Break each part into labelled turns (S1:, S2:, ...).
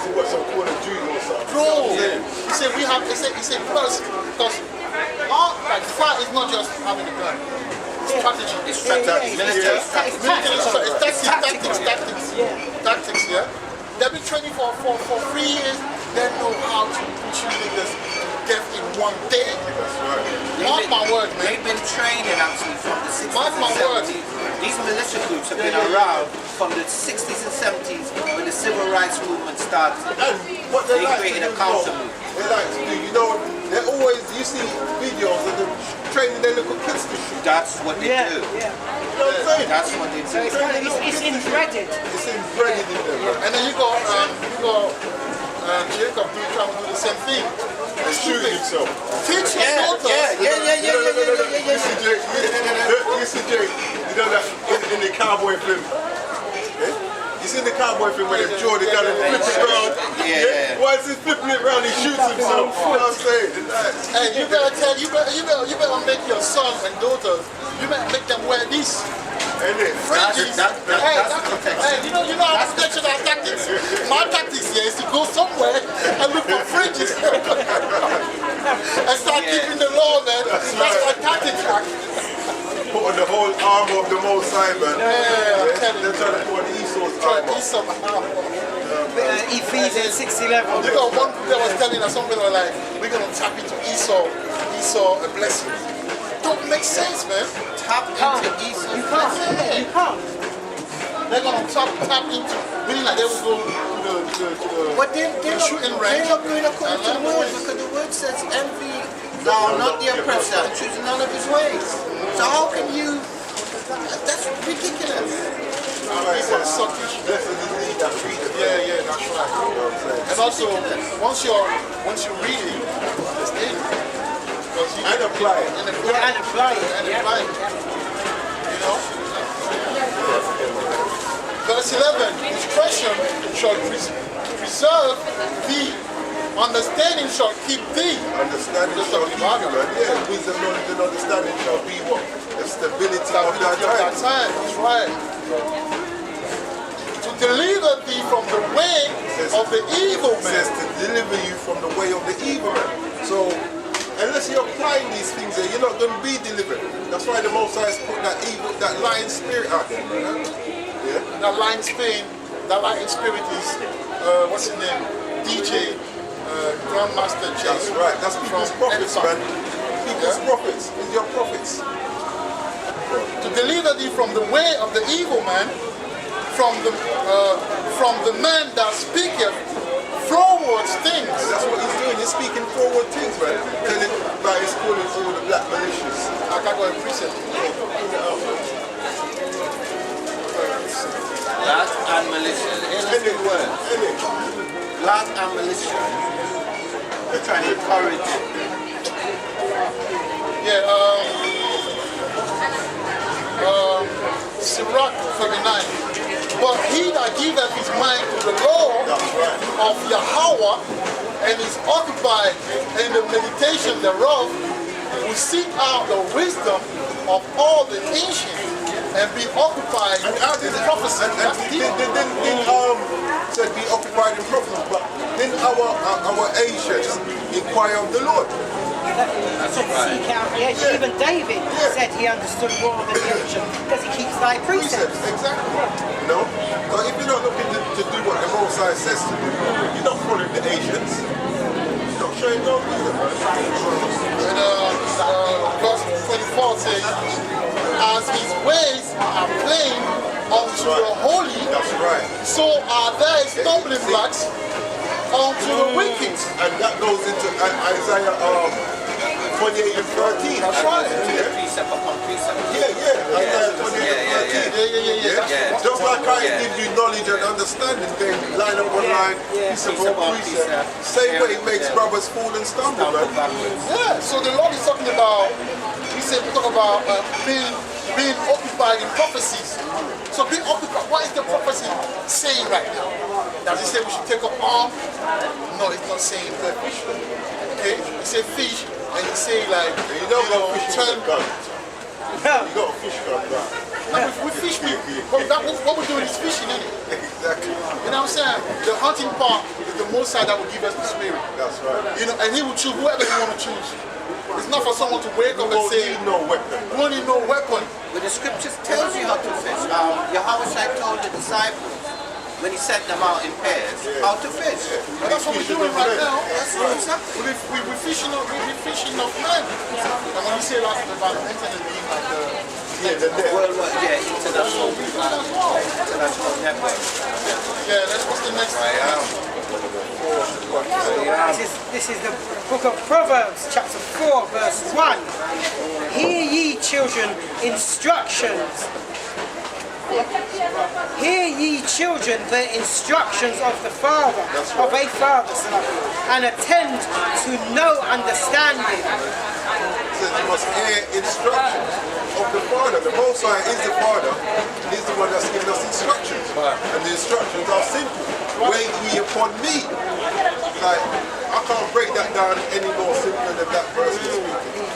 S1: to watch some Call of Duty or something.
S2: Bro, he said we have. He said plus because like fight is not just having a gun. It's strategy.
S3: It's strategy. Military
S2: It's tactics. Yeah. They've been training for 3 years. They know how to put you in this death in one day.
S1: That's right.
S2: Mark my word, man.
S3: They've been training actually from the 60s
S2: Mark my
S3: and
S2: word.
S3: 70s. These militia groups have been around from the 60s and 70s when the civil rights movement started.
S1: And what they like
S3: created
S1: to
S3: a
S1: do,
S3: counter
S1: bro,
S3: move.
S1: they like to do, you know, they're always, you see videos of them training their little kids to shoot.
S3: That's what they do.
S1: You
S4: Yeah.
S1: know what I'm saying?
S3: That's what they do.
S4: It's embedded.
S1: It's embedded in them, man.
S2: And then you got Jacob trying to do the same thing.
S1: Shooting himself.
S2: Teach your daughters.
S1: You see Jake, you know that in the cowboy film. You seen the cowboy film where they draw the gun and flip it around?
S3: Yeah.
S1: Why is he flipping it around? He shoots himself. You know what I'm saying?
S2: Hey, you better make your sons and daughters, you better make them wear these fringes. Hey, you know how to protect our tactics. My tactics here is to go somewhere and look for fringes and start keeping the law, man. That's my tactics.
S1: Put on the whole armor of the Most High, man.
S2: I'm telling you.
S1: They're trying to put on Esau's
S2: Try to
S1: armor.
S2: do some
S4: Ephesians 6:11.
S2: You got one that was telling us something like, we're going to tap into Esau a blessing. Don't make sense, man.
S3: Tap into Esau's
S4: You can't.
S2: They're going to tap into, meaning like they will go to the
S3: But they're
S2: shooting range.
S3: not going according to the word, because the word says envy thou not the oppressor and choose none of his ways. So how can you? That's ridiculous.
S2: People are suckish.
S1: Blessed is he that readeth.
S2: Yeah, that's right.
S1: You know what I'm saying?
S2: And also, once you're reading, it's in. Because you
S1: And apply it.
S2: and
S4: And apply it.
S2: apply it. You know? Verse 11, discretion shall preserve thee. Understanding shall keep thee.
S1: Understanding shall be man. Yeah, wisdom, knowledge, and understanding shall be what? The stability of that time.
S2: That's right. To deliver thee from the way of the evil
S1: It says
S2: man.
S1: to deliver you from the way of the evil man. So, unless you're applying these things there, you're not going to be delivered. That's why the Most High has put that evil, that lying spirit out there, man. Yeah.
S2: That lying spirit is, what's his name? DJ, Grandmaster J.
S1: That's right. That's people's prophets, man. People's prophets. It's your prophets.
S2: To deliver thee from the way of the evil man, from the man that speaketh forward things.
S1: And that's what he's doing. He's speaking forward things, man. Telling about his calling to all the black militias.
S2: I got a precept.
S3: Black and militia. Here's the big word. Black and militia. They're trying to encourage.
S2: Yeah, Sirach 39. But he that giveth his mind to the law of Yahawah and is occupied in the meditation thereof will seek out the wisdom of all the ancients and be occupied in prophecy.
S1: And didn't said be occupied in prophecy, but didn't our ancients inquire of the Lord?
S3: That's right.
S4: Seek out, yes, even David said he understood more than the ancient because he keeps thy precepts.
S1: Exactly. You know? So if you're not looking to do what the Most High says to do, you're not following the Asians. You're not showing no wisdom.
S2: And verse 24 says, as his ways are plain unto the holy,
S1: That's right.
S2: so are their stumbling blocks unto the wicked.
S1: And that goes into Isaiah 28 and 13.
S2: That's right.
S3: Precept upon precept.
S1: Isaiah 28 and 13.
S2: Yeah.
S1: Just like I give you knowledge and understanding, then line up on line, precept upon precept. Same way it makes brothers fall and stumble, man.
S2: Yeah, so the Lord is talking about, he said, we talk about being occupied in prophecies. So being occupied, what is the prophecy saying right now? Does it say we should take up arms? No, it's not saying that. Okay? It says fish, and it say like,
S1: You don't go fishing with a gun.
S4: No.
S1: You got a fish gun, right?
S2: and we fish meat. But what we're doing is fishing, isn't it?
S1: Exactly.
S2: You know what I'm saying? The hunting part it's the Most High that will give us the Spirit.
S1: That's right.
S2: You know, and He will choose whoever He want to choose. It's not for someone to wake up and say,
S1: no weapon.
S2: we don't need no weapon.
S3: But the scriptures tells you how to fish. Yahawah told the disciples when he sent them out in pairs how to fish.
S2: And that's what we're doing right now.
S3: That's what exactly.
S2: We're fishing of men. And when you say like about the internet being like the
S3: Worldwide, international network.
S2: yeah, that's what's the next
S4: This is the book of Proverbs, chapter 4, verse 1. Hear ye, children, instructions. Hear ye, children, the instructions of the father, of a father, and attend to no understanding.
S1: It says you must hear instructions of the Father. The Most High is the Father. He's the one that's giving us instructions. And the instructions are simple. Wait ye upon me. Like, I can't break that down any more simpler than that verse is speaking.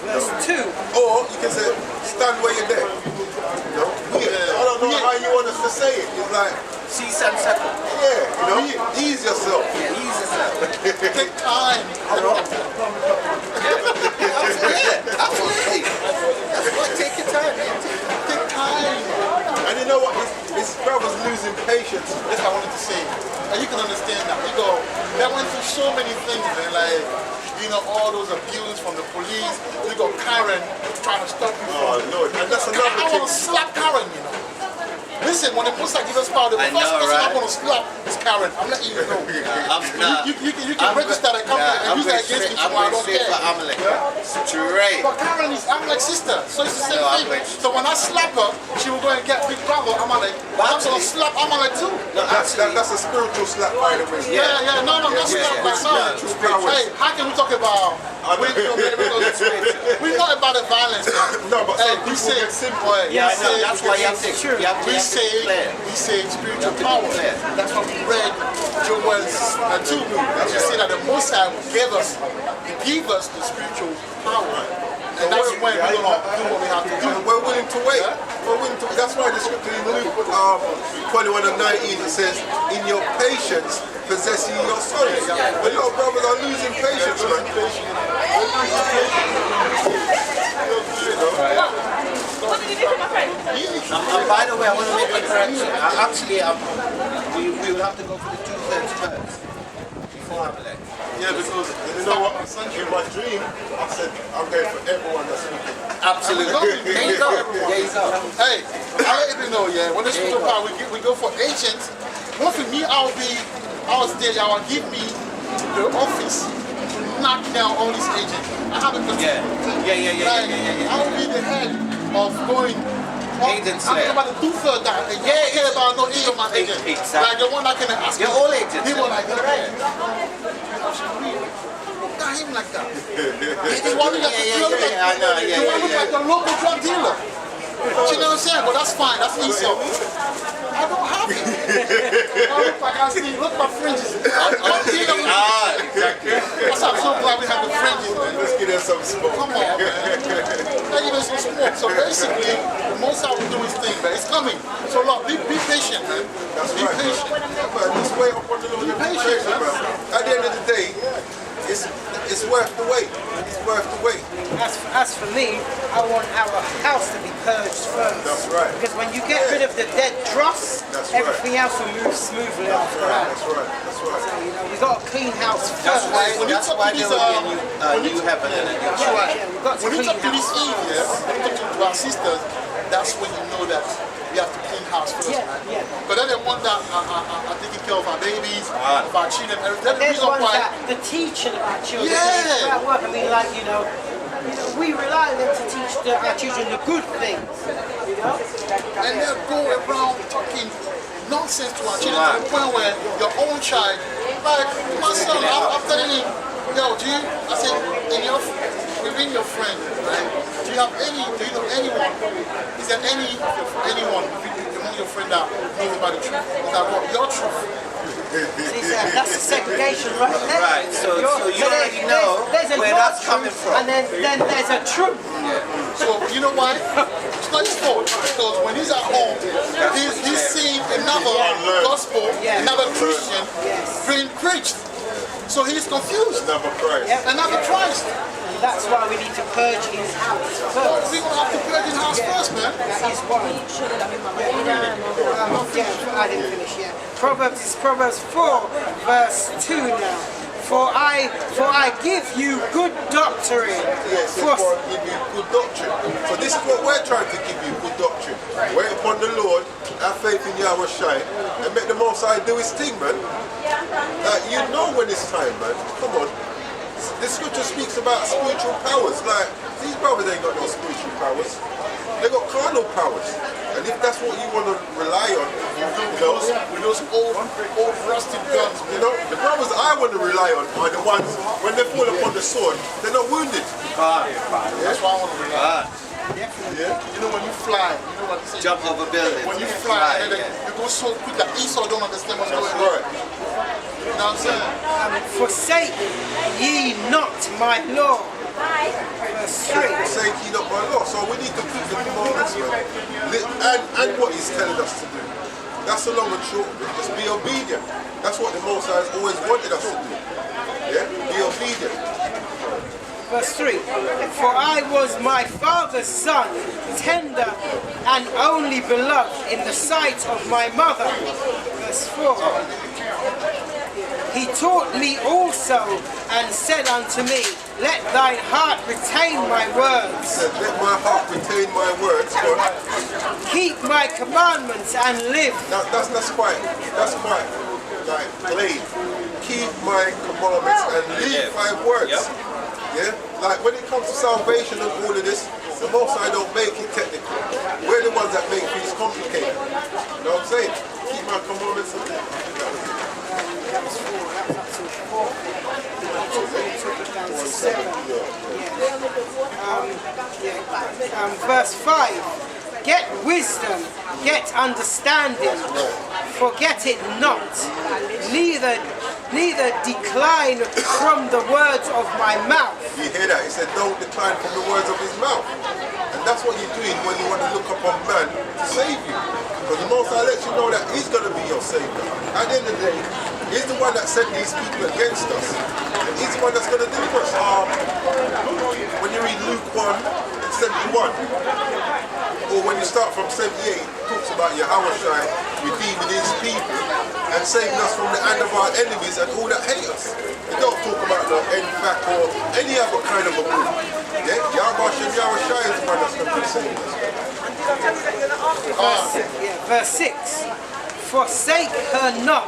S4: Verse 2.
S1: Or you can say, stand where you're there. You know? I don't know how you want us to say it. It's like,
S3: Cease and settle.
S1: yeah, you know, ease yourself.
S3: Yeah, ease yourself.
S2: take time.
S1: You know?
S3: Absolutely. That's why take your time.
S2: Take time.
S1: And you know what? His brother's losing patience.
S2: That's what I wanted to say. And you can understand that. You go, they went through so many things, man. Like, you know, all those abuse from the police. You got Karen trying to stop you.
S1: Oh Lord, and that's another
S2: I
S1: thing.
S2: want to slap Karen, you know. Listen, when the Most High give us power, the
S3: I
S2: first
S3: know,
S2: person
S3: right?
S2: I want to slap is Karen. I'm letting you know. You can register that company and use that against me tomorrow. I don't
S3: straight
S2: care.
S3: for Amalek. Straight.
S2: But Karen is Amalek's sister, so it's the same
S3: No, I'm
S2: thing.
S3: with you.
S2: So when I slap her, she will go and get big brother Amalek. I'm going to slap Amalek too.
S3: No,
S1: That's a spiritual slap, by the way.
S2: Yeah, no, not slap like no.
S1: Spiritual powers.
S2: Hey, how can we talk about? We're not about the violence, man.
S1: No, but
S2: Hey,
S1: some
S2: we
S1: people
S2: say
S1: get simple.
S3: Yeah, I know. That's why you have to. You have
S2: we
S3: to
S2: say
S3: declare.
S2: we say spiritual power. That's what we read Joel 2. We say that the Most High gave us the spiritual power. And that's when we're gonna do what we have to do.
S1: We're willing to wait. We're willing to. That's why the scripture in Luke 21 and 19 it says, "In your patience possess ye your souls." A lot of brothers are losing patience, man.
S3: And by the way, I want to make a correction. We will have to go for the 2/3 first before Amalek.
S1: Yeah, because you know what? In my dream, I said, I'm going for everyone that's speaking.
S3: Absolutely. There you go. There you go.
S2: Hey, I'll let you know, yeah. When the spiritual power, we go for agents. One for me, I'll stay, I'll give me the office to knock down all these agents. I have a control.
S3: Yeah.
S2: I will be the head of going.
S3: Agent
S2: I'm
S3: slayer.
S2: about the 2/3 that. Yeah, care about no agent, my agent.
S3: Exactly.
S2: Like the one that can ask
S3: You're
S2: me.
S3: all agents.
S2: He was like, not him like that. He wanted like
S3: I know.
S2: he wanted like a local drug dealer. You know what I'm saying? But that's fine. That's Esau. I don't have it. I look like I see. Look my fringes.
S3: Exactly.
S2: That's why I'm so glad we have the fringes, man.
S1: Let's get them some smoke.
S2: Come on, man. Thank you, some smoke. So basically, the Most High will do his thing, but it's coming. So look, be patient, man.
S1: That's
S2: Be
S1: right.
S2: patient.
S1: Man, just wait up on the Lord and be
S2: patient,
S1: patient, man. At the end of the day, it's worth the wait. It's worth the wait.
S4: As for me, I want our house to be purged first.
S1: That's right.
S4: Because when you get rid of the dead dross,
S1: That's right.
S4: everything else will move smoothly after that.
S1: That's right. That's right.
S4: So, you know, we've got a clean house first.
S3: That's why
S2: When you
S3: there
S2: talk
S3: will
S2: to
S3: be
S2: these,
S3: a new heaven and a new
S2: That's right.
S4: we've got to
S2: When you
S4: clean
S2: talk to these
S4: house.
S2: Eve, yeah, when you talk to our sisters, that's when you know that we have to clean house first,
S4: Yeah,
S2: man.
S4: yeah.
S2: But then the one that are taking care of our babies, of our children, and that's the
S4: There's
S2: reason
S4: ones
S2: why.
S4: that the teaching about children
S2: Yeah.
S4: about work. I mean, like, you know, we rely on them to teach our children the good things. You know?
S2: And they'll go around talking nonsense to our children to the point where your own child, like my son, I'm telling him, yo, I said, within your friend, right? Do you know anyone? Is there anyone among your friend that knows about the truth? Is that what? Your truth.
S4: See, that's segregation right there.
S5: Right, so you already know
S4: there's a
S5: where
S4: not
S5: that's coming
S4: truth,
S5: from.
S4: and then there's a truth.
S2: So you know why? It's not his fault, because when he's at home, he's seeing another gospel, another Christian being preached. So he's confused.
S1: Another Christ.
S4: Yep.
S2: Another Christ.
S4: And that's why we need to purge his house
S2: So
S4: first.
S2: we're gonna have to purge his house first, man.
S4: That is why. I didn't finish yet. Proverbs 4, verse 2 now. For I give you good doctrine.
S1: Yes, for give you good doctrine. So this is what we're trying to give you, good doctrine. Wait upon the Lord, have faith in Yahawah, and make the Most High do his thing, man. Like, you know when it's time, man. Come on. The scripture speaks about spiritual powers. Like, these brothers ain't got no spiritual powers. They got carnal powers. And if that's what you want to rely on,
S2: With those old rusted guns.
S1: you know, the brothers I want to rely on are the ones, when they fall upon the sword, they're not wounded.
S2: That's why I want to rely.
S1: Yeah?
S2: You know when you fly, you know what I'm saying?
S5: Jump over buildings.
S2: When you fly, and then you go so quick that Esau don't understand what's
S1: That's
S2: going on.
S1: right.
S2: You know what I'm saying?
S4: Forsake ye not my law. Verse 3.
S1: Forsake ye not my law. So we need to keep the commandments, man. And what he's telling us to do. That's the long and short of it. Just be obedient. That's what the Most High has always wanted us to do. Yeah? Be obedient.
S4: Verse 3. For I was my father's son, tender and only beloved in the sight of my mother. Verse 4. He taught me also and said unto me, let thine heart retain my words.
S1: Said, let my heart retain my words. But
S4: Keep my commandments and live.
S1: that's quite like plain. Keep my commandments and live my words. Yeah? Like when it comes to salvation and all of this, the Most High don't make it technical. We're the ones that make things complicated. You know what I'm saying? Keep my commandments and live.
S4: That was 4, that was up to 4. Took it down to 7. Verse 5. Get wisdom, get understanding, forget it not, neither decline from the words of my mouth.
S1: You hear that? He said, don't decline from the words of his mouth. And that's what you're doing when you want to look upon man to save you. Because the Most High lets you know that he's going to be your savior. At the end of the day, he's the one that sent these people against us. And he's the one that's going to do for us. When you read Luke 1:71, or when you start from 78, it talks about Yahawah redeeming his people and saving us from the hand of our enemies and all that hate us. It don't talk about the Edifying or any other kind of a group. Yeah? Yahawah is the one that's going to save us.
S4: Verse 6. Forsake her not,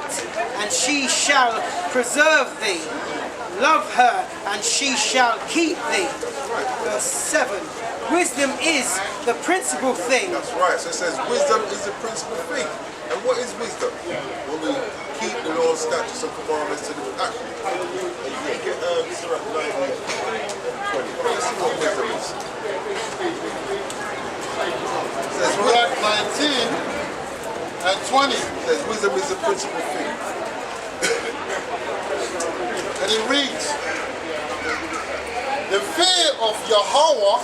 S4: and she shall preserve thee. Love her, and she shall keep thee. Verse 7. Wisdom is the principal thing.
S1: That's right. So it says wisdom is the principal thing. And what is wisdom? When we keep the law, statutes, and commandments to the action. Get Surah 19, 20. Let's see what wisdom is. It says,
S2: Surah 19 and 20.
S1: It says wisdom is the principal thing.
S2: And it reads, the fear of Yahawah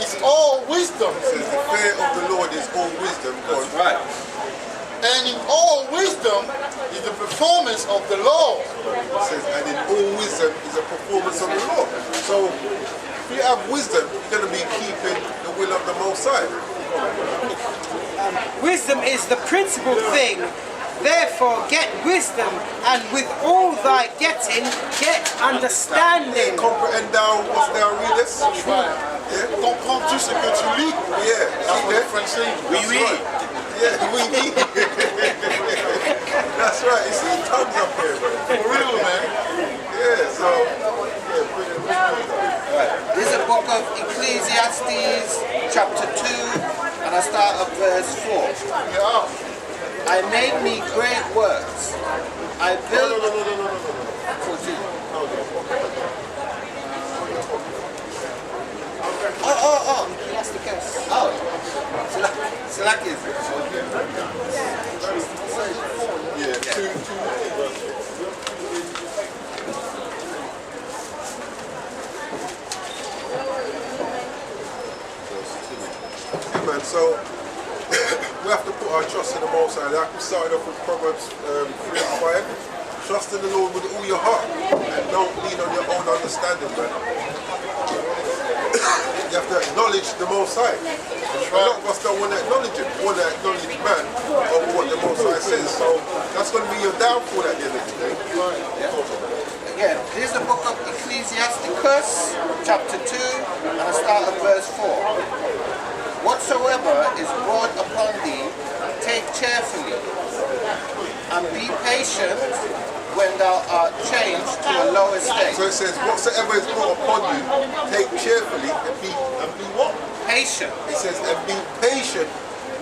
S2: is all wisdom.
S1: It says the fear of the Lord is all wisdom.
S5: That's right.
S2: And in all wisdom is the performance of the law.
S1: It says, and in all wisdom is a performance of the law. So if you have wisdom, you're going to be keeping the will of the Most High.
S4: Wisdom is the principal thing. Therefore get wisdom, and with all thy getting, get understanding.
S1: Comprehend thou what thou readest.
S2: Right.
S1: Yeah.
S2: Comprends tout ce que tu lis.
S1: Yeah.
S2: That's what the French say.
S5: Oui, oui.
S1: Yeah, we need. That's right. You see tongues up here, bro.
S2: For real, man.
S1: Yeah, so
S3: This is a book of Ecclesiastes, chapter 2, and I start at verse 4.
S2: Yeah.
S3: I made me great works. I built...
S1: no.
S3: 14.
S4: He has to go.
S3: Oh. Slack is.
S1: yeah, two. So we have to put our trust in the Most High. Like we started off with Proverbs 3 and 5. Trust in the Lord with all your heart and don't lean on your own understanding, man. You have to acknowledge the Most High. A lot of us don't want to acknowledge him. We want to acknowledge man over what the Most High says. So that's going to be your downfall at the end of the day.
S3: Yeah, this is the book of Ecclesiasticus, chapter 2, and I start at verse 4. Whatsoever is brought upon thee, take cheerfully, and be patient when thou art changed to a low estate.
S1: So it says, whatsoever is brought upon you, take cheerfully and be what?
S3: Patient.
S1: It says, and be patient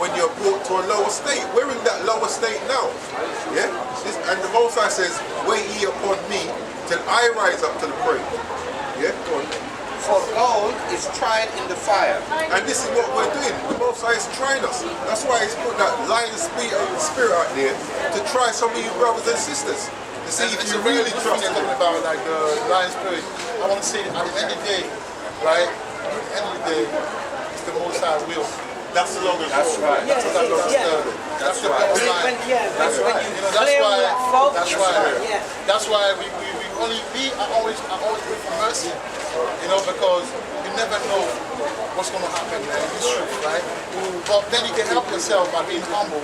S1: when you're brought to a lower state. We're in that lower state now. Yeah? And the Most High says, wait ye upon me till I rise up to the praise. Yeah? Go on.
S3: For gold is tried in the fire.
S1: And this is what we're doing. The Most High is trying us. That's why he's put that lion spirit out there to try some of you brothers and sisters. To see if you really trust him.
S2: Talking about like the lion spirit. I want to say that at the end of the day, right? At the end of the day, it's the Most High will.
S1: That's the longest.
S2: That's right.
S4: Yeah,
S2: That's the bottom line.
S4: That's
S2: right.
S4: when you
S2: That's
S4: clear
S2: why.
S4: that focus.
S2: That's why.
S4: Yeah.
S2: That's why I always pray for mercy. You know, because you never know what's going to happen in this truth, right? But then you can help yourself by being humble,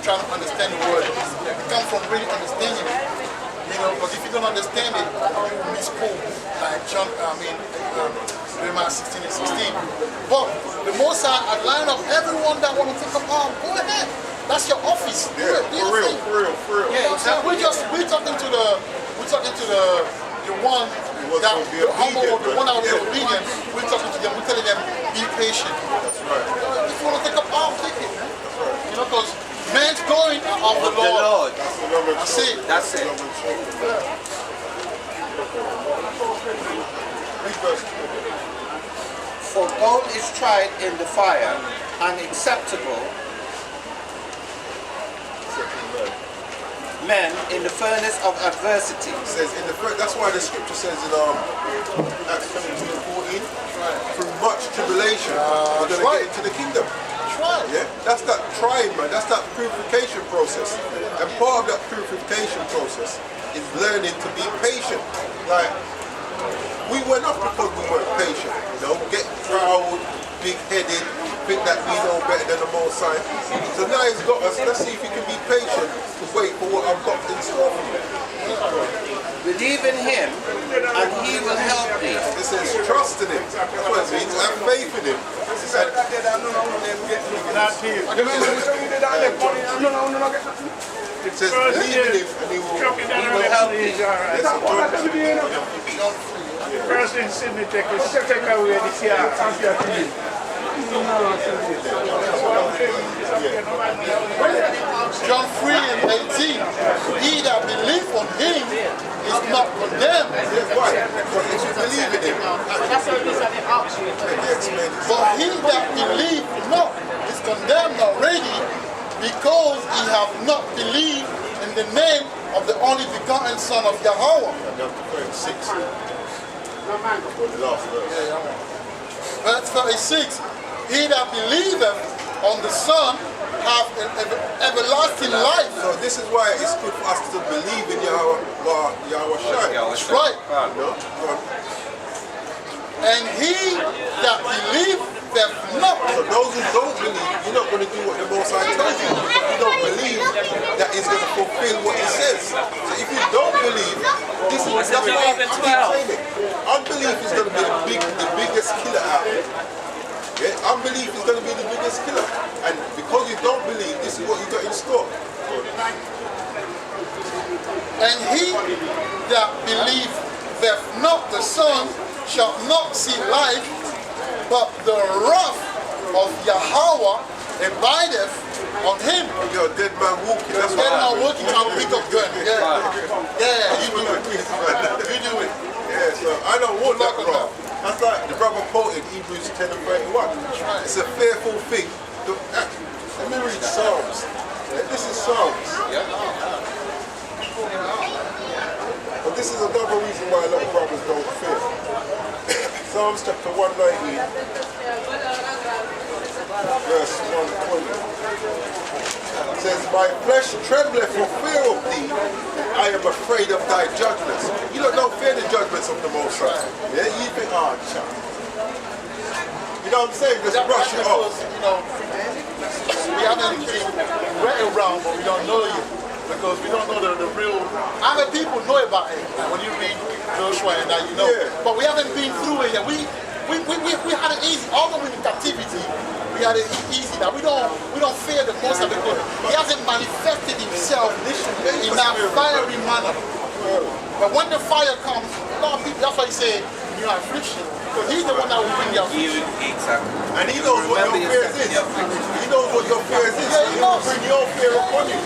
S2: trying to understand the word. It comes from really understanding it. You know, because if you don't understand it, you misquote. Like Jeremiah 16 and 16. But the Most High, I line up everyone that want to take a palm. Go ahead. That's your office.
S1: Yeah, for real.
S2: Yeah, exactly. We're talking to the one that the humble or the one that will be obedient. We're talking to them. We're telling them, be patient.
S1: That's right.
S2: If you want to take a palm, take it. You know, because man's going of the Lord. That's it.
S3: That's it. For gold is tried in the fire, and acceptable men in the furnace of adversity.
S1: It says that's why the scripture says in Acts 17:14, through much tribulation, we're going to get into the kingdom. Yeah, that's that trying, man. That's that purification process. And part of that purification process is learning to be patient. Like, we went off because we weren't patient. You know, get proud, big-headed, think that we know better than the Most High. So now he's got us. Let's see if he can be patient to wait for what I've got in store for you.
S3: Believe in him, and he will help thee.
S1: It says trust in him. That's what it means. Have faith in him. It says believe in him and he will
S3: help thee.
S6: First in Sydney, take away this year.
S2: John 3 and 18. He that believe on him is not condemned.
S1: why? Because if you believe in him,
S2: But he that believe not is condemned already, because he have not believed in the name of the only begotten Son of Yahawah.
S1: Chapter 36. The last verse.
S2: Verse 36. He that believeth on the Son have everlasting life.
S1: So this is why it's good for us to believe in Yahawah Shai.
S2: That's right.
S1: No? Go on.
S2: And he that believeth not.
S1: So those who don't believe, you're not going to do what the Most High tells you. But you don't believe that He's going to fulfill what He says. So if you don't believe, this is that's why I keep saying it. Unbelief is going to be the biggest killer out there. Yeah? Unbelief is going to be the biggest killer. And because you don't believe, this is what you got in store.
S2: And he that believeth not the Son shall not see life, but the wrath of Yahawah abideth on him.
S1: You're a dead man walking. That's
S2: Dead
S1: what
S2: man walking trying to pick up gun. Yeah, you do it. You do it.
S1: Yeah, so I don't want that, bro. That's like the brother quoted Hebrews 10 and 31. It's a fearful thing to act. Let me read Psalms. This is Psalms. But this is another reason why a lot of brothers don't fear. Psalms chapter 119. verse 120. It says, my flesh trembleth for fear of thee, I am afraid of thy judgments. You don't fear the judgments of the Most High. Yeah, you think, oh, child. You know what I'm saying? Just brush it off.
S2: You know, we haven't been right around, but we don't know you. Because we don't know the real... Other people know about it. Like when you read Joshua and that, you know.
S1: Yeah.
S2: But we haven't been through it. And we had it easy. Although we're in captivity, we had it easy. That we don't fear the Most High because He hasn't manifested Himself in that fiery manner. But when the fire comes, a lot of people, that's why He said, you know, affliction. Because He's the one that will bring the affliction.
S5: Exactly.
S1: And He knows what your fears is. He knows what your fears is.
S2: Yeah, He knows.
S1: Bring your fear upon you.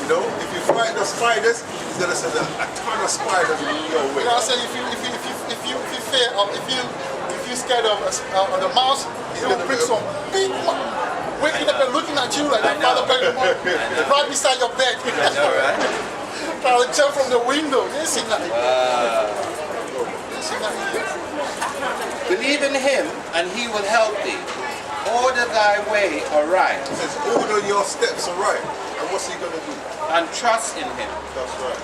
S1: You know, if you fight the spiders, He's gonna send a ton of spiders your way.
S2: You know what I'm saying? If you fear, if you're scared of the mouse, He will bring some big waking up and looking at you like that father right beside your bed.
S5: I know, right?
S2: Trying to jump from the window. This is like.
S5: Believe in Him, and He will help thee. Order thy way aright,
S1: He says, order your steps aright. And what's He gonna do?
S5: and trust in Him.
S1: That's right.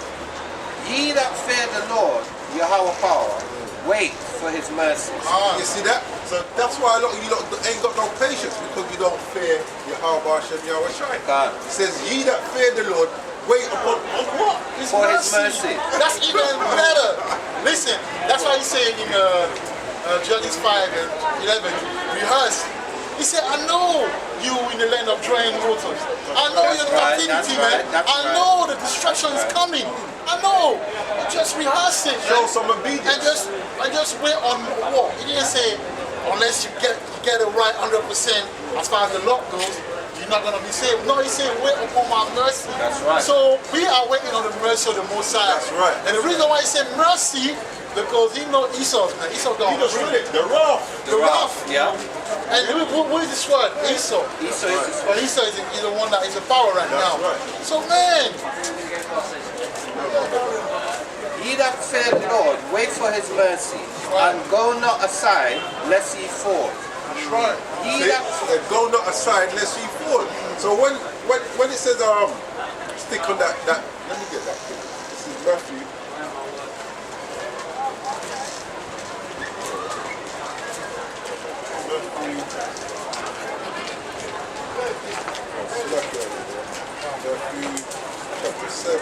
S5: Ye that fear the Lord, Yahawah, wait for His mercies.
S1: You see that? So that's why a lot of you lot ain't got no patience because you don't fear Yahawah Shem Yahweh Shai.
S5: God.
S1: It says, ye that fear the Lord, wait upon what?
S5: For His mercy.
S2: That's even better. Listen, that's why He said in Judges 5 and 11, rehearse. He said, I know you in the land of drying waters. I know you're in captivity, man. I know the destruction is coming. I know. Just rehearse it.
S1: Show some obedience.
S2: And just wait on what? He didn't say, unless you get it right 100% as far as the law goes, you're not going to be saved. No, He said, wait upon my mercy.
S5: That's right.
S2: So we are waiting on the mercy of the Most High.
S1: That's right.
S2: And the reason why He said mercy, because He knows Esau, man. Esau
S1: He
S2: gone.
S1: just read it. The wrath.
S2: The wrath.
S5: Yeah.
S2: And who is this word? Esau.
S5: Esau is
S2: But Esau is the one that is in power right
S1: That's
S2: now.
S1: right.
S2: So man,
S5: Ye that fear the Lord, wait for His mercy, and go not aside, lest ye fall.
S2: that's right.
S5: Ye
S1: See?
S5: that
S1: And go not aside lest ye fall. So when it says stick on that let me get that. This is Matthew. Matthew chapter 7.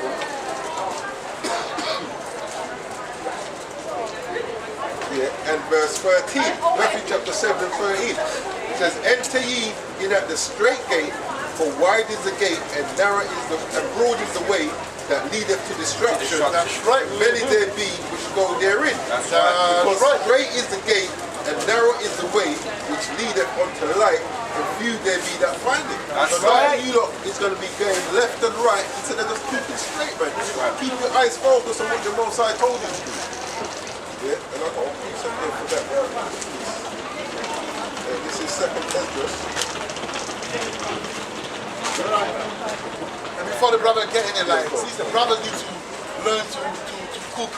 S1: Yeah, and verse 13. Matthew chapter 7 and 13. It says, enter ye in at the straight gate, for wide is the gate, and narrow is and broad is the way that leadeth to destruction.
S2: That's right.
S1: Many there be which go therein.
S5: That's right.
S1: Because straight is the gate, and narrow is the way which leadeth unto light, and few there be that find it.
S5: That's
S1: so
S5: right.
S1: you lot is going to be going left and right instead of just keeping straight, man. Keep your eyes focused on what the Most High told you to do. Yeah, and I've got a piece of here for that. This is second Esdras.
S2: And before the brother get in it, like, see, the brothers need to learn to cook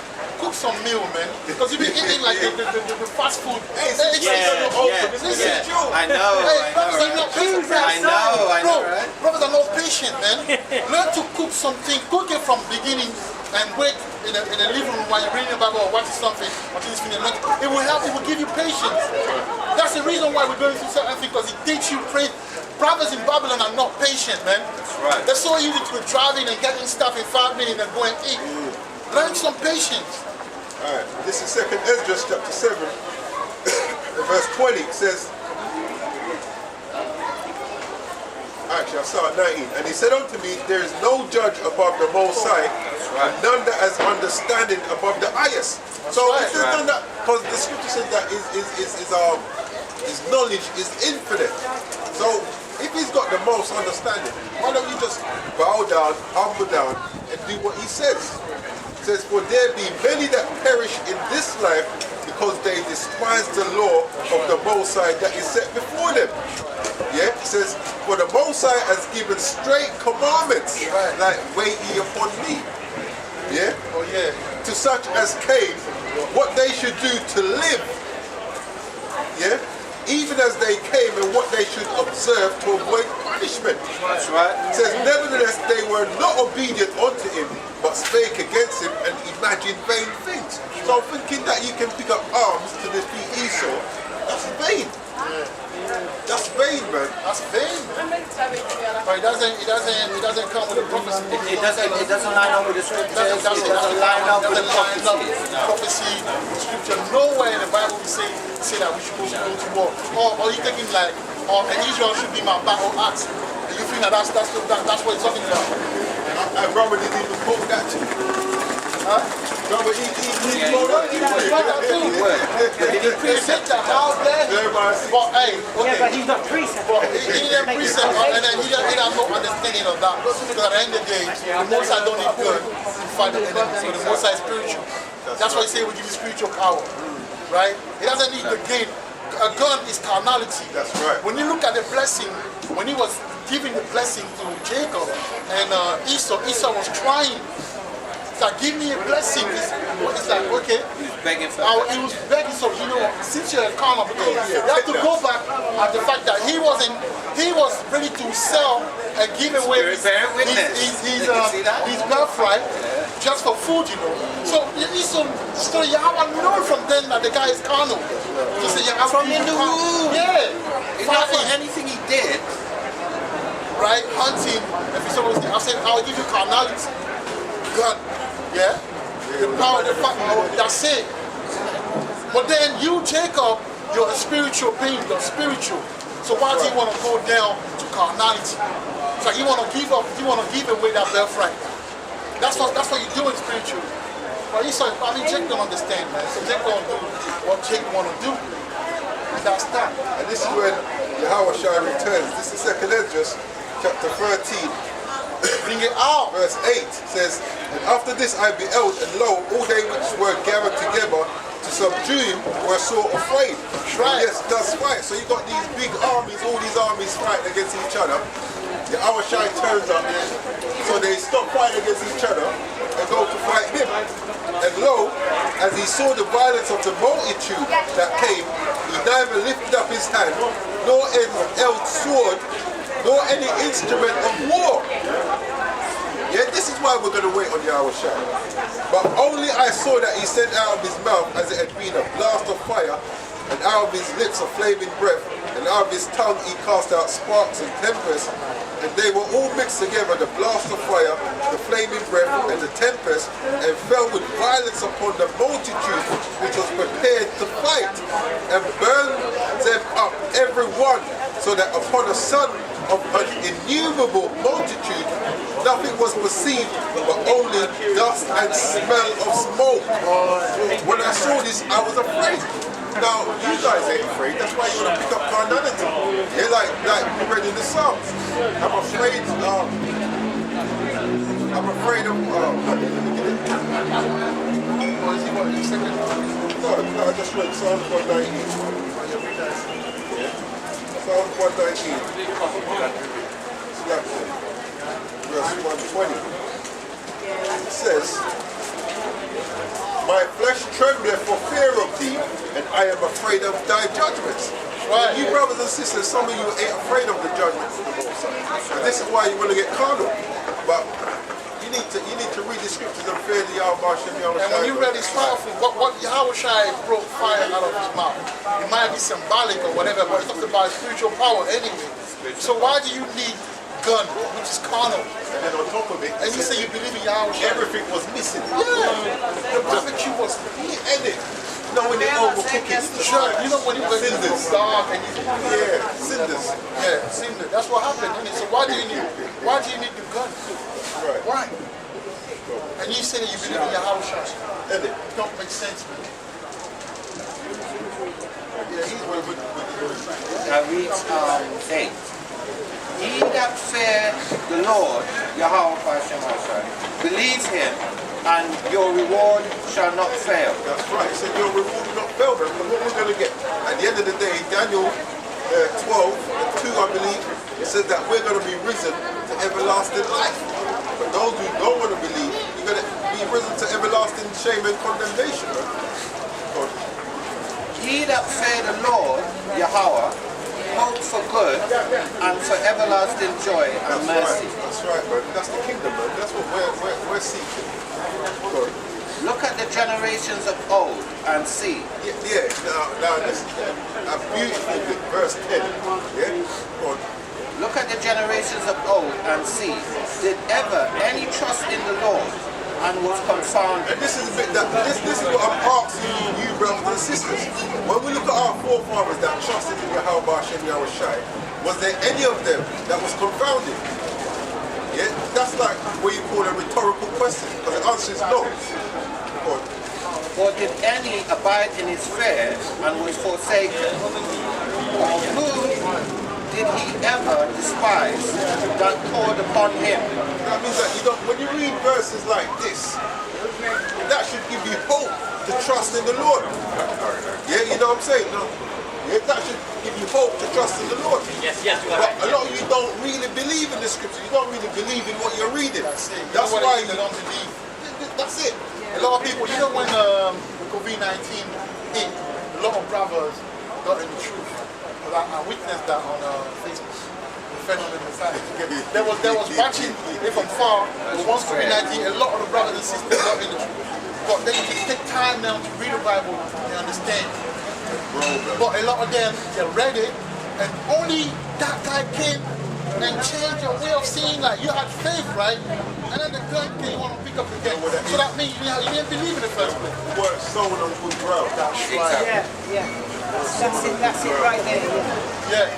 S2: some meal, man. Because you be eating like the fast food.
S1: Hey,
S2: Listen,
S5: I know,
S2: hey, brothers are
S5: right?
S2: not patient.
S5: I know, right?
S2: Brothers are not patient, man. Learn to cook something. Cook it from beginning and wait in the living room while you're reading the Bible or watching something until it's finished. It will help. It will give you patience. That's the reason why we're going through certain things, because it teaches you praise. Brothers in Babylon are not patient, man.
S5: That's right.
S2: They're so easy to be driving and getting stuff in 5 minutes and go and eat. Learn some patience.
S1: Alright, this is second Esdras chapter 7, verse 20. It says, actually I'll start at 19. And he said unto me, there is no judge above the Most High, and none that has understanding above the highest. So if there's none that, because the scripture says that his knowledge is infinite. So if he's got the most understanding, why don't you just bow down, humble down, and do what he says? It says, for there be many that perish in this life because they despise the law of the Most High that is set before them. Yeah, it says, for the Most High has given straight commandments, like wait ye upon me. Yeah?
S2: Oh yeah.
S1: To such as came, what they should do to live. Yeah? even as they came, and what they should observe to avoid punishment.
S5: That's right.
S1: It says, nevertheless, they were not obedient unto him, but spake against him and imagined vain things. So thinking that you can pick up arms to defeat Esau, that's vain. That's vain, man.
S2: That's vain. But it doesn't come with a prophecy.
S5: It doesn't line up with the scriptures. It doesn't line up with the prophecies.
S2: Prophecy, scripture. Nowhere in the Bible we say that we should go to war. Or you thinking like, and Israel should be my battle axe. And you think that that's what it's talking about.
S1: And Robert didn't even quote that too.
S2: Huh?
S1: Robert, he quoted that too.
S2: Did he precept that? How dare he? But hey, okay.
S4: Yeah, but he's not precept.
S2: But he didn't precept, and then he had no understanding of that. Because at the end of the day, the Most High don't need good to fight the enemy. So the Most High is spiritual. That's why he say we give you spiritual power. Right? He doesn't need the gain. A gun is carnality.
S1: That's right.
S2: When you look at the blessing, when he was giving the blessing to Jacob and Esau was crying. It's like, give me a blessing. It's like, okay.
S5: He was begging for
S2: He was begging, so you know, since you're a carnal, because you have to go back at the fact that he was ready to sell and give away his birthright just for food, you know. So Yahawah know from then that the guy is carnal. Just say,
S5: from in the womb.
S2: Yeah.
S5: Anything he did.
S2: Right, hunting. If you supposed to, I said, I'll give you carnality. God, yeah? The power, that's it. But then you, Jacob, you're a spiritual being, you're spiritual. So why do you want to go down to carnality? So you want to give up, you want to give away that birthright. That's what you're doing spiritually. But Jacob don't understand, man. So Jacob don't do what Jacob want to do. And that's that.
S1: And this is when Yahawah returns. This is 2nd Esdras, chapter 13.
S2: Bring it out.
S1: Verse 8 says, and after this I beheld, and lo, all they which were gathered together to subdue him were sore afraid.
S2: Right.
S1: Yes, that's right. So you got these big armies, all these armies fighting against each other. Yahawah turns up, so they stop fighting against each other and go to fight him. And lo, as he saw the violence of the multitude that came, he neither lifted up his hand, nor held sword, nor any instrument of war. Yeah, this is why we're going to wait on Yahawah. But only I saw that he sent out of his mouth as it had been a blast of fire, and out of his lips a flaming breath, and out of his tongue he cast out sparks and tempests, and they were all mixed together, the blast of fire, the flaming breath, and the tempest, and fell with violence upon the multitude which was prepared to fight, and burned them up every one, so that upon a son of an innumerable multitude nothing was perceived but only dust and smell of smoke. When I saw this, I was afraid. Now, you guys ain't afraid, that's why you want to pick up carnality. Yeah, like we read in the Psalms. I'm afraid of, no, I just read Psalms 119. Psalms 119. Verse 120. It says, my flesh trembleth for fear of thee, and I am afraid of thy judgments. Right. You brothers and sisters, some of you ain't afraid of the judgments of the Most High. And this is why you want to get carnal. But you need to read the scriptures and fear the Yahawah.
S2: And when you read this powerful, what Yahawah broke fire out of his mouth. It might be symbolic or whatever, but it's talking about spiritual power anyway. So why do you need gun, which is carnal?
S1: And then on top of it,
S2: and you say you believe in Yahawah.
S1: Everything was missing.
S2: Yeah. The barbecue was ended.
S1: You know when they overcook it,
S2: you know when you went to the dark and you
S1: cinders.
S2: Yeah, cinders. That's what happened, isn't it? So why do you need the gun?
S1: Right.
S2: Why? And you say that you believe in Yahawah. It don't make sense, man. Yeah, he's really good.
S5: I read 8. He that fear the Lord, Yahawah, believe him, and your reward shall not fail.
S1: That's right. He said your reward will not fail, man. But what we're going to get? At the end of the day, Daniel 12:2, I believe, it says that we're going to be risen to everlasting life. But those who don't want to believe, you're going to be risen to everlasting shame and condemnation, man.
S5: He he that fear the Lord, Yahawah, hope for good and for everlasting joy and mercy.
S1: That's right, man. That's the kingdom, man. That's what we're seeking. Good.
S5: Look at the generations of old and see.
S1: Yeah. Now this is a beautiful bit, verse 10. Yeah. Go on.
S5: Look at the generations of old and see. Did ever any trust in the Lord and was confounded?
S1: And this is a bit that this is what I'm asking you brothers and sisters. When we look at our forefathers that trusted in Yahawah Hashem Yahushai, was there any of them that was confounded? Yeah, that's like what you call a rhetorical question, because the answer is no. Go on.
S5: Or did any abide in his fear and was forsaken? Or who did he ever despise that called upon him?
S1: That means that you don't, when you read verses like this, that should give you hope to trust in the Lord. Yeah, you know what I'm saying? No. Yeah, that should give you hope to trust in the Lord.
S7: Yes.
S1: But a lot of you don't really believe in the scripture. You don't really believe in what you're reading.
S2: That's it.
S1: That's why
S2: you don't believe.
S1: That's it.
S2: A lot of people, you know, when COVID-19 hit, a lot of brothers got in the truth. I witnessed that on Facebook. The phenomenon there was watching it from far. Once COVID-19, a lot of the brothers and sisters got in the truth. But they take time now to read the Bible and understand. But a lot of them, they read it, and only that guy came and changed your way of seeing. Like, you had faith, right? And then the guy came, you want to pick up again. So that means you didn't believe in the first place.
S1: Word sown on good ground.
S2: That's right.
S4: Yeah. That's it right there.
S2: Yeah.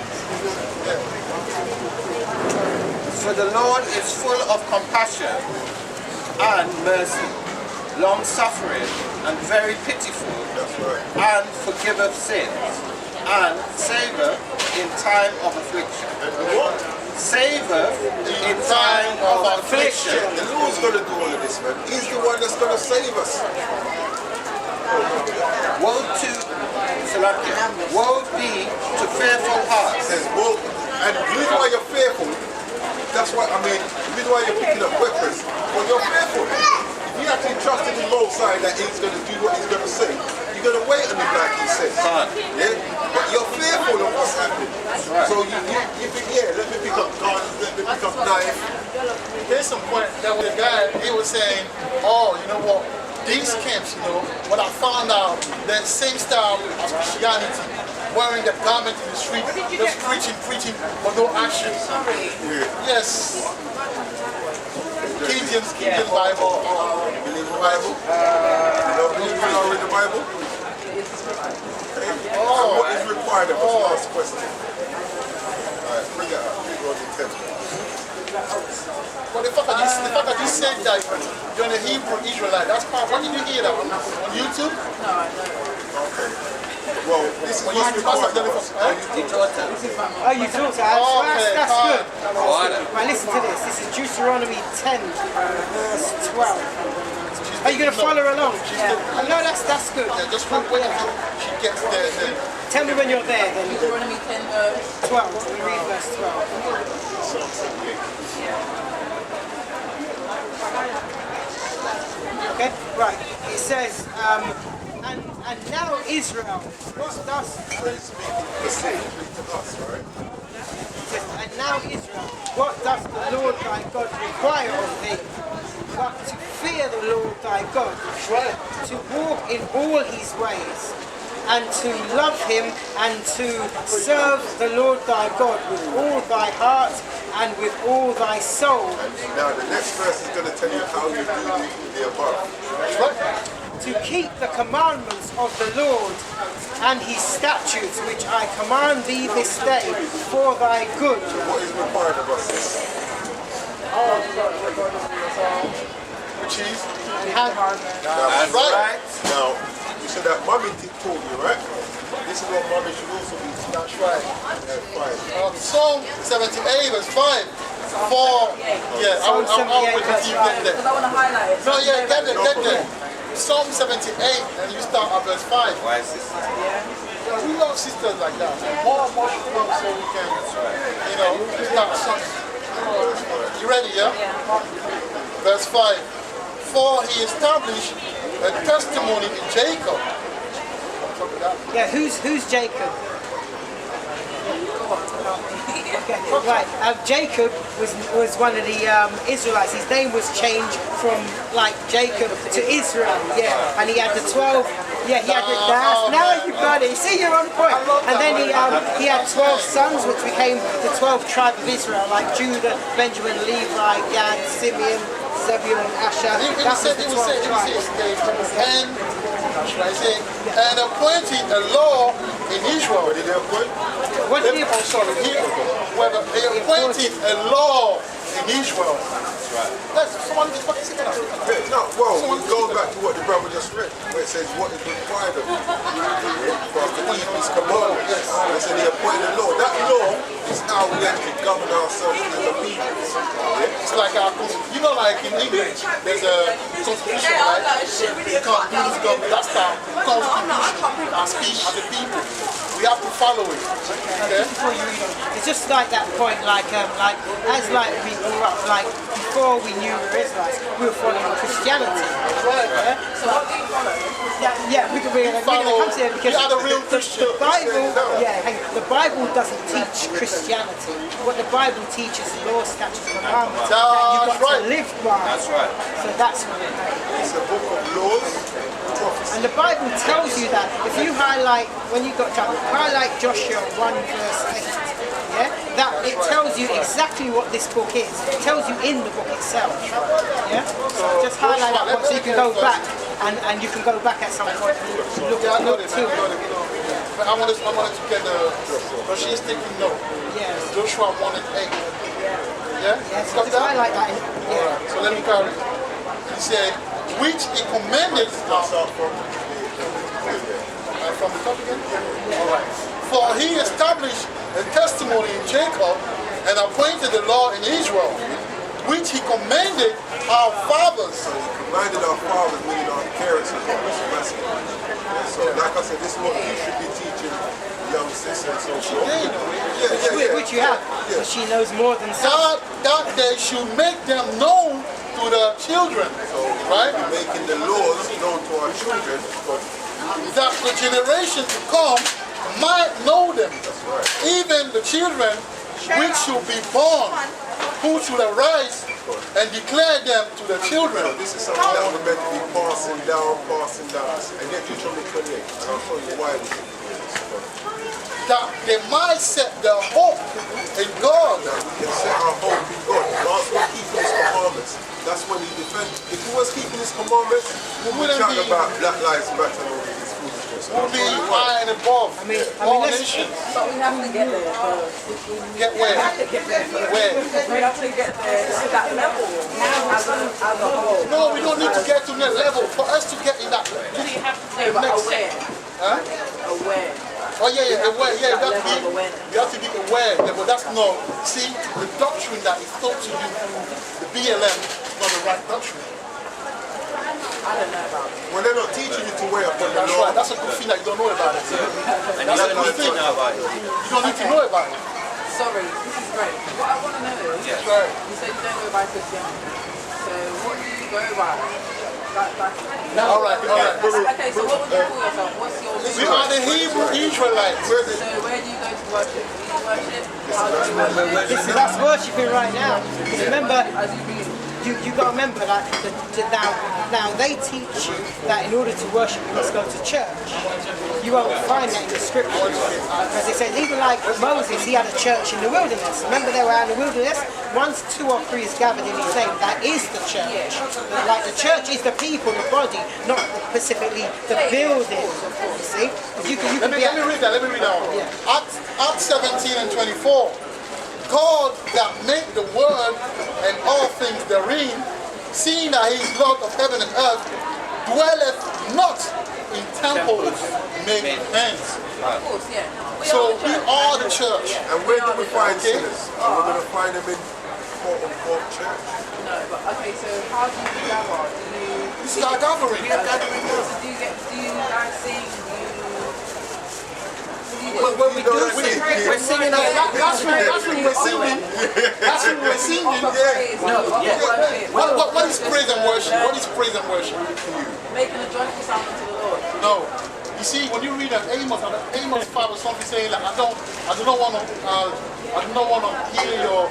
S5: For the Lord is full of compassion and mercy, long-suffering and very pitiful,
S1: That's right.
S5: and forgiveth sins, and saveth in time of affliction.
S1: And what?
S5: Saveth in time of affliction.
S1: The Lord's going to do all of this, man. He's the one that's going to save us.
S5: Woe be to fearful
S1: It
S5: hearts.
S1: says, well, and the reason why you're fearful, that's why, I mean, the reason why you're picking up weapons, well, you're fearful. If you actually trust in the Most High that He's going to do what He's going to say, you're going to wait on Him like He says. Yeah? But you're fearful of what's happening.
S5: Right.
S1: So you think, yeah, let me pick up guns, let me pick up knife.
S2: There's some point that the guy, he was saying, oh, you know what, these camps, you know, when I found out that same style of Christianity, wearing the garment in the street, just preaching, but no action. Yes. King James Bible.
S1: You believe in the Bible? You don't believe in the Bible? Okay. So what is required of us? Last question. Alright, bring it up. Bring it on the text.
S2: But the fact that you said that you're a Hebrew Israelite, that's part. When did you hear that? On YouTube?
S1: Okay. Well, this is what's required of us.
S5: You taught us.
S4: Oh, you taught us. That's good. Right, listen to this. This is Deuteronomy 10, verse 12. Are you going to follow along? No, that's good.
S2: Yeah, just wait until she gets there.
S4: Tell me when you're there then.
S8: Deuteronomy 10 verse
S4: 12. We read verse 12. Okay, right. It says, and now Israel, what does and now Israel, what does the Lord thy God require of thee? But to fear the Lord thy God, to walk in all his ways, and to love him, and to serve the Lord thy God with all thy heart and with all thy soul.
S1: Now the next verse is going to tell you how you do the above.
S4: To keep the commandments of the Lord and his statutes which I command thee this day for thy good.
S1: What is required of us?
S2: Which is?
S1: That's
S2: right.
S1: Now, you said that mommy told you, right? This is what mommy should also be.
S2: That's right.
S1: Fine.
S2: Psalm 78 verse 5. Yeah, I'll wait until you get there.
S8: because I want to highlight it.
S2: No, yeah, get there. Psalm 78, and you start at verse 5.
S5: Why is this?
S2: Yeah, we love sisters like that. More should come so we can, start something. You ready, yeah? Verse 5. For he established a testimony in Jacob, fuck with that.
S4: Yeah, who's Jacob? Okay, right. Jacob was one of the Israelites. His name was changed from like Jacob to Israel. Yeah, and he had the 12. Yeah, he had the now you got it. See, you're on point. And then he had 12 sons, which became the 12 tribe of Israel, like Judah, Benjamin, Levi, Gad, Simeon, Zebulun, Asher. That was the 12 tribes.
S2: And appointing a law in Israel.
S1: What did they appoint?
S4: What did he?
S2: Oh, sorry. They appointed a law in Israel. That's someone just fucking sick of that.
S1: No, well, it goes back to what the brother just read, where it says what is required of you for us to keep his commandments. It said he appointed a law. That law is how we actually govern ourselves as a people.
S2: It's like our, you know, like in England, there's a constitution, right? You can't do this government. That's our constitution, our speech as a people. We have to follow it. Okay?
S4: It's just like that point, like as like we grew up, like before we knew we were Israelites, we were following Christianity.
S2: Right.
S4: Yeah?
S8: So what do you follow?
S4: Yeah, we're gonna come to it because
S2: We are the real Christian.
S4: the Bible, the Bible doesn't teach Christianity. What the Bible teaches is law, statutes, and commandments that you've got to live by.
S5: That's right.
S4: So that's what it is.
S1: It's a book of laws, prophecy.
S4: And the Bible tells you that if you highlight, when you got to highlight Joshua 1 verse 8, yeah, that it tells you exactly what this book is. It tells you in the book itself. Yeah? So just highlight that one so you can go back and you can go back at some point and look to it.
S2: But I wanted to get but she's taking note.
S4: Yes.
S2: Joshua 1 and 8. Yeah?
S4: Yes,
S2: Got
S4: just
S2: that?
S4: highlight that.
S2: Alright, so let me carry. He said, which he commanded from the top again? Alright. For he established a testimony in Jacob and appointed the law in Israel, which he commanded our fathers.
S1: Commanded our fathers, meaning our parents and fathers. So like I said, this is what you should be teaching young sisters and so forth.
S4: Which you have. So she knows more than some.
S2: That they should make them known to the children. Right?
S1: Making the laws known to our children.
S2: That the generation to come might know them. Even the children which should be born, who should arise and declare them to the children.
S1: This is something that we're meant to be passing down. And get Deuteronomy 28. And I'll show you why we should be doing this.
S2: That they might set their hope in God.
S1: Now we can set our hope in God. Whilst we're keeping His commandments, that's when He defends. If we was keeping His commandments, we wouldn't be chatting about Black Lives Matter and all this foolishness.
S2: We'll be high and above. All nations.
S8: But we have to get there first.
S2: Get where?
S8: We have to get there first.
S2: Where?
S8: We have to get there to that level as a whole.
S2: No, we don't need to get to that level. For us to get in that.
S8: No, but aware.
S2: Huh?
S8: Aware.
S2: Oh yeah, aware. Yeah,
S8: Awareness.
S2: you have to be aware. Yeah, but that's not. See, the doctrine that is taught to you, the BLM, is not the right doctrine.
S8: I don't know about it.
S1: When they're not teaching you to weigh up on the
S2: That's
S1: law,
S2: right. That's a good thing that you don't know about it.
S5: And
S2: That's
S5: you
S2: a
S5: don't
S2: good
S5: need
S2: thing.
S5: to know about it.
S2: You don't need to know about it.
S8: Sorry, this is great. What I want to know is,
S5: Yes.
S2: Right.
S8: you said you don't go by Christianity. So what do you go by?
S2: All right.
S8: Okay, so what would you call yourself? What's your
S2: We are the Hebrew Israelites.
S8: So where do you go to worship? Do you worship? How do you worship?
S4: That's worshiping right now. Because remember,
S8: As you begin.
S4: you got to remember that now they teach you that in order to worship you must go to church. You won't find that in the scriptures. Because it says even like Moses, he had a church in the wilderness. Remember they were out in the wilderness? Once 2 or 3 is gathered in his name, that is the church. Like the church is the people, the body, not specifically the building. You see? You
S2: Let
S4: can
S2: me
S4: be
S2: read that. Let me read that one.
S4: Yeah.
S2: Acts 17 and 24. God that made the world and all things therein, seeing that He is Lord of heaven and earth, dwelleth not in temples made with hands.
S8: Of course, yeah.
S2: So we are the church.
S1: and where do we find
S2: Okay.
S1: sinners? We're going to find them in quote-unquote church.
S8: No, but okay, so how do you gather?
S2: This is our gathering.
S8: Do you guys sing?
S1: What we do sing.
S2: We're singing. That's when we're singing. That's when we're singing. What is praise and worship? What is praise and worship?
S8: Making a joyful sound unto the Lord.
S2: No. You see, when you read Amos 5 or something saying like, I do not want to hear your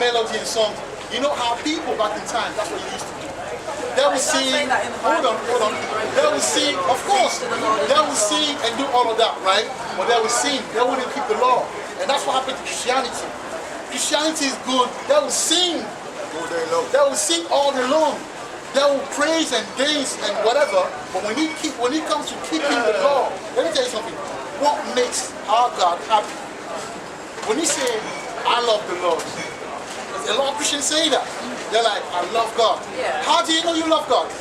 S2: melody and song. You know how people back in time, that's what you used to do. They will sing, hold on. They will sing, of course. They will sing and do all of that, right? But they will sing, they wouldn't keep the law. And that's what happened to Christianity. Christianity is good, they will sing. They will sing all day long. They will praise and dance and whatever. But when it comes to keeping the law, let me tell you something. What makes our God happy? When he say, I love the Lord. A lot of Christians say that. They're like, I love God.
S8: Yeah.
S2: How do you know you love God?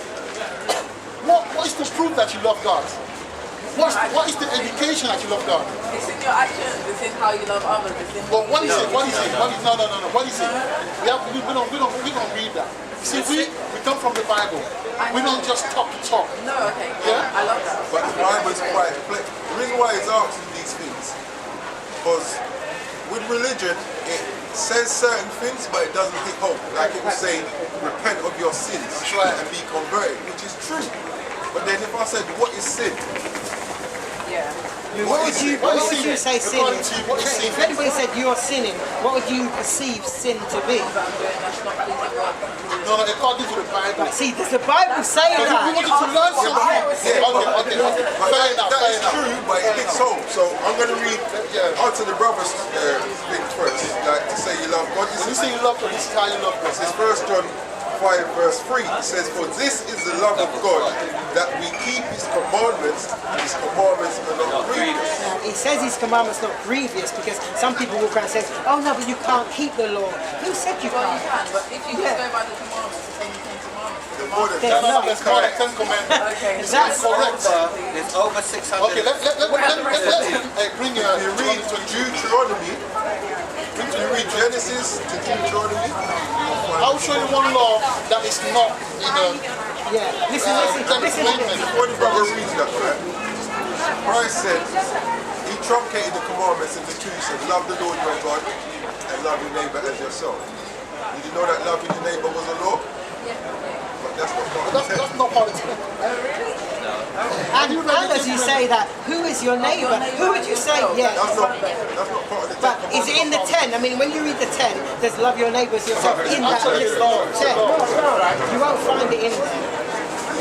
S2: What is the proof that you love God? What is the indication that you love God?
S8: It's in your actions, it's in how you love others, it's in
S2: But what is it? What is it? No. What is it? We don't read that. See, we come from the Bible. We don't just talk.
S8: No, okay.
S2: Yeah?
S8: I love that.
S1: But the Bible is quite clear. The reason why it's asking these things, because with religion, it says certain things, but it doesn't hit home. Like it will say, repent of your sins and be converted, which is true. But then if I said, what is sin?
S8: Yeah.
S4: What would you say sin is?
S2: What is sin?
S4: If anybody said you're sinning, what would you perceive sin to be?
S2: No, according to the Bible.
S4: Like, see, does the Bible say
S2: We
S4: that?
S2: want you to learn something. Okay. Fair enough.
S1: That is true, but it hits home. So I'm going to read out to the brothers thing first, like to say you love God.
S2: When you say you love God, this is how you love God.
S1: This is 1 John 5 verse 3. It says, for this is the love of God, that we keep his commandments. His commandments are not grievous.
S4: It says his commandments not grievous because some people walk around and say, oh no, but you can't keep the law. Who said you
S8: Well, you
S4: can't?
S8: can, but if you just go by the commandments, it's only 10 commandments.
S1: The more than
S4: There's
S1: that.
S4: not.
S2: That's called the 10 Commandments.
S8: Okay.
S4: That's
S2: correct.
S5: It's over 600.
S2: Okay, let's bring
S1: You read to Deuteronomy, you read Genesis to Deuteronomy,
S2: I'll show you one law that is not in the
S4: Yeah, listen to this.
S1: before the brother reads that, right? Christ said, he truncated the commandments into two. He said, love the Lord your God and love your neighbor as yourself. Did you know that loving your neighbor was a law? But that's not part of the
S2: that's not part of it.
S4: And as you say that, who is your neighbour? Who would you say? Yeah.
S1: That's not part of the
S4: But is it in the 10? I mean, when you read the 10, there's love your neighbours yourself in that list of 10. You won't find it in there.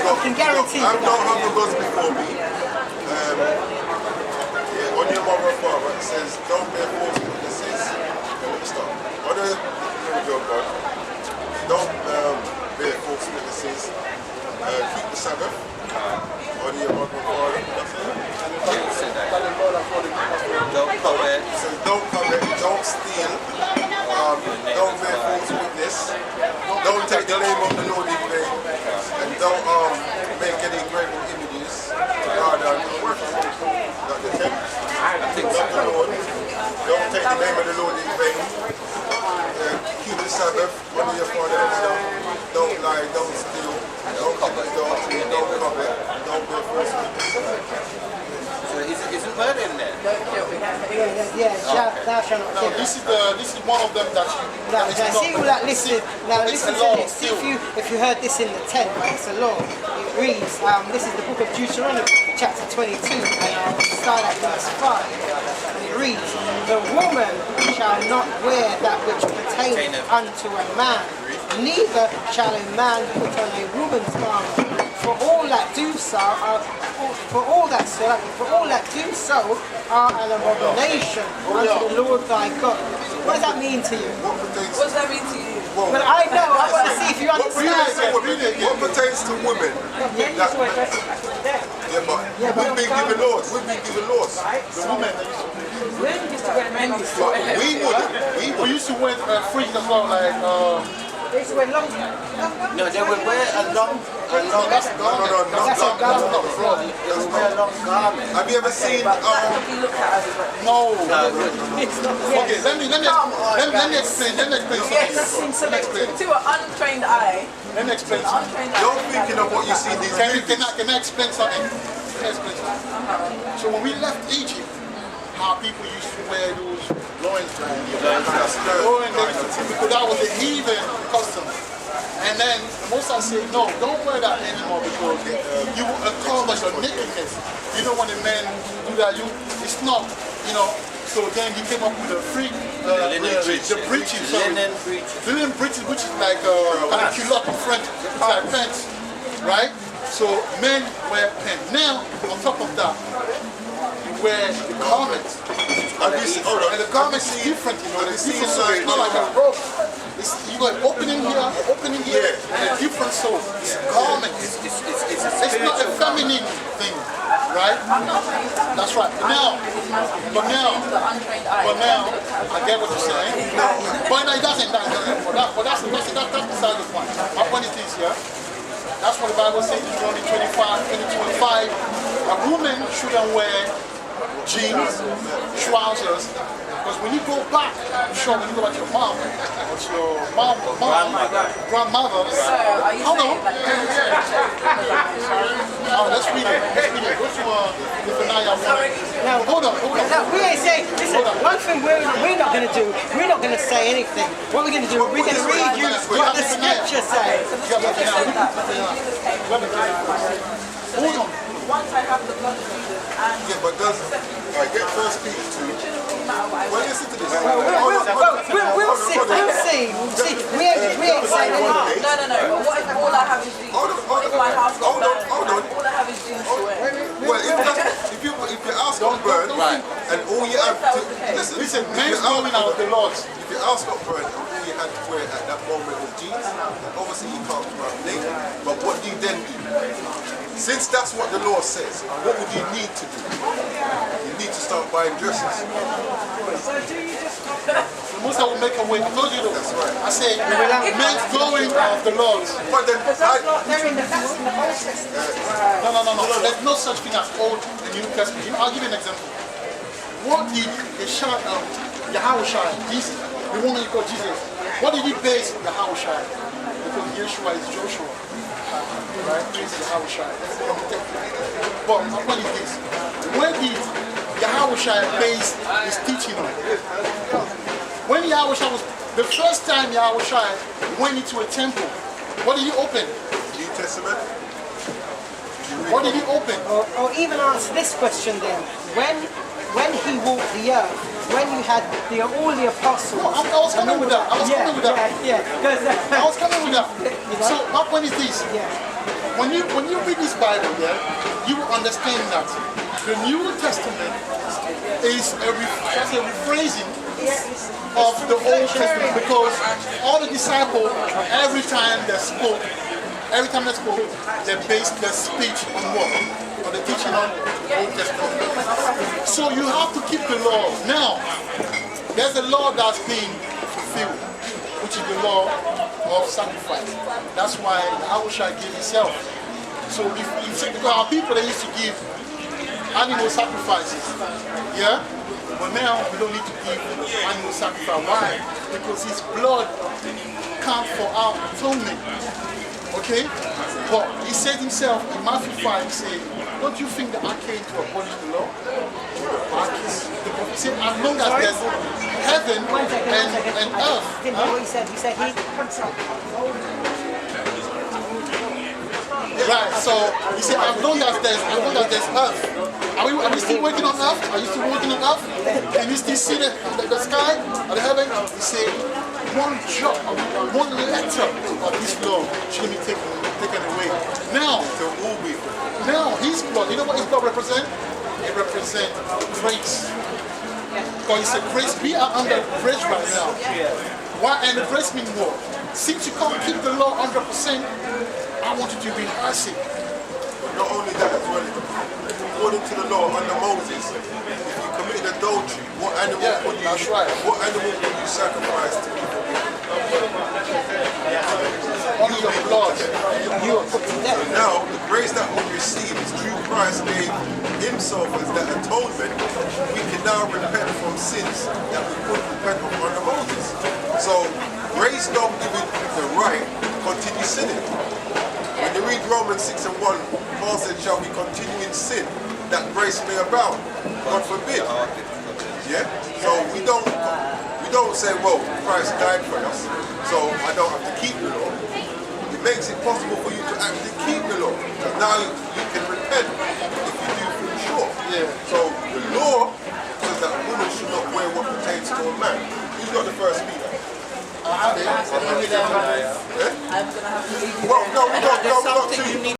S4: I can guarantee you
S1: I've not
S4: that.
S1: other gods before me. On your mother and father, it says, don't bear false witnesses. Let me stop. Honor your God. Don't bear false witnesses. Keep the Sabbath. Honor your mother and father.
S5: Don't covet.
S1: It says, don't covet, don't steal, don't bear false witness, don't take the name of the Lord in vain, and don't make any graven images rather than work. Not the temple. Love the Lord. Don't take the name of the Lord in vain. Keep the Sabbath, honor your father and son. Don't lie, don't steal, don't covet adultery, don't covet, don't bear false witness.
S5: So isn't murder in there?
S8: Don't kill me.
S4: Thou shalt not kill.
S2: This is one of them that
S4: Now,
S2: is
S4: see all that listed. Now
S2: it's
S4: listen
S2: a
S4: to
S2: law
S4: this. See
S2: still.
S4: if you heard this in the 10, right? It's a law. It reads, this is the book of Deuteronomy, chapter 22, and I'll start at verse 5. And it reads, the woman shall not wear that which pertaineth unto a man, neither shall a man put on a woman's garment. For all that do so are an abomination unto the Lord thy God. What does that mean to you?
S1: What pertains
S8: What does that mean to you?
S4: But I know, I want to see if you
S1: What
S4: understand.
S1: pertains to women? Yeah, but we've been given laws. We've been given laws.
S2: the women.
S1: But we
S2: We used to wear fringe as well, like
S4: They used to wear long.
S5: No, they would wear a long
S2: that's
S1: no,
S4: That's a
S1: not
S4: garment.
S5: they would wear a long garment.
S1: Have you ever seen
S8: If you look at us, it's
S2: no.
S4: It's not.
S2: Okay, let me explain. Let me explain something.
S8: so to an untrained eye,
S2: Let me explain something.
S8: untrained eye.
S1: You're thinking of what you see in these movies.
S2: Can I explain something? Can I explain something? So when we left Egypt, how people used to wear those loins, because that was the heathen custom. And then most I say, no, don't wear that anymore because you will cause your nakedness. You know, when a man do that, it's not, you know. So then he came up with the free, the breeches, sorry. Linen breeches, which is like kind of culotte in French, it's like pants, right? So men wear pants. Now, on top of that, you wear the garments. And the garments is different, you know. It's not like a robe. You got opening here, and a different soul. It's a garment. It's not a feminine thing, right? That's right. But now, I get what you're saying. But no, it doesn't. But that's beside the point. My point is this, yeah? That's what the Bible says in Deuteronomy 25. A woman shouldn't wear jeans, trousers, because when you go back, I'm sure when you go back to your mom, or to your grandmother, hold on. Let's read it. Go to Zephaniah 1.
S4: Now,
S2: hold on.
S4: No, we ain't saying, listen, one thing we're not going to do, we're not going to say anything. What we're going to do, we're going to read you what the scripture says.
S2: Hold on.
S8: Once I have the blood of Jesus and
S1: but does get First Peter 2. Well, listen to this.
S4: We'll see. We ain't saying anything.
S8: No. But what if all I have is Jesus? What if my house got burned? All I have is Jesus to wear.
S1: Well, if your house got burned, and all you have to listen,
S2: Men's going out of the Lord.
S1: if your house got burned and all you had to wear at that moment was jeans, then obviously you can't come out naked. But what do you then do? Since that's what the law says, what would you need to do? You need to start buying dresses.
S2: Most I will make a way. I told you
S1: That's right.
S2: I said, men's going of the Lord.
S1: But then,
S8: They're in the Old Testament.
S2: No. There's no such thing as Old and New Testament. I'll give you an example. What did Yahawah, Jesus, the woman you call Jesus, what did he base Yahawah? Because Yeshua is Joshua. Right? Praise Yahawah. But my point is this. Where did Yahawah base his teaching on? When Yahawah was, the first time Yahawah went into a temple, what did he open?
S1: New Testament.
S2: What did he open?
S4: Or even answer this question then. When he walked the earth, when you had all the apostles.
S2: No, I was coming with that. I was coming with that. So my point is this. When you read this Bible, you will understand that the New Testament is a rephrasing of the Old Testament, because all the disciples, every time they spoke, they based their speech on what? On the teaching on the Old Testament. So you have to keep the law. Now, there's a law that's being fulfilled, which is the law of sacrifice. That's why Yahawah gave himself. So because our people, they used to give animal sacrifices. Yeah? But now we don't need to give animal sacrifice. Why? Because his blood counts for our atonement. Okay? But he said himself in Matthew 5, he said, don't you think that I came to abolish the law? He said, as long as there's heaven and earth.
S4: Didn't know what he said. He said he...
S2: Right, so he said, as long as there's earth. Are we still working on earth? Are you still working on earth? Can you still see the sky or the heaven? He said, one drop, one letter of this law should be taken away. Now, his blood, you know what his blood represents? It represents grace. Because he said grace, we are under grace right now. Why? And the grace means what? Since you can't keep the law 100%, I want you to rehearse it.
S1: But not only that as well, according to the law under Moses, if you committed adultery, what animal would you sacrifice to be forgiven?
S2: Only your blood.
S1: Now, the grace that we receive is through Christ gave himself as that atonement. We can now repent from sins that we couldn't repent of under Moses. So, grace don't give it the right to continue sinning. When you read Romans 6 and 1, Paul said, shall we continue in sin, that grace may abound? God forbid. Yeah? So we don't say, well, Christ died for us, so I don't have to keep the law. It makes it possible for you to actually keep the law. now you can repent if you do fall short.
S2: Yeah.
S1: So the law says that a woman should not wear what pertains to a man. Who's got the first speaker?
S8: I'm gonna have to leave you.
S1: Well, no, we got
S4: There's
S1: two.
S4: something you need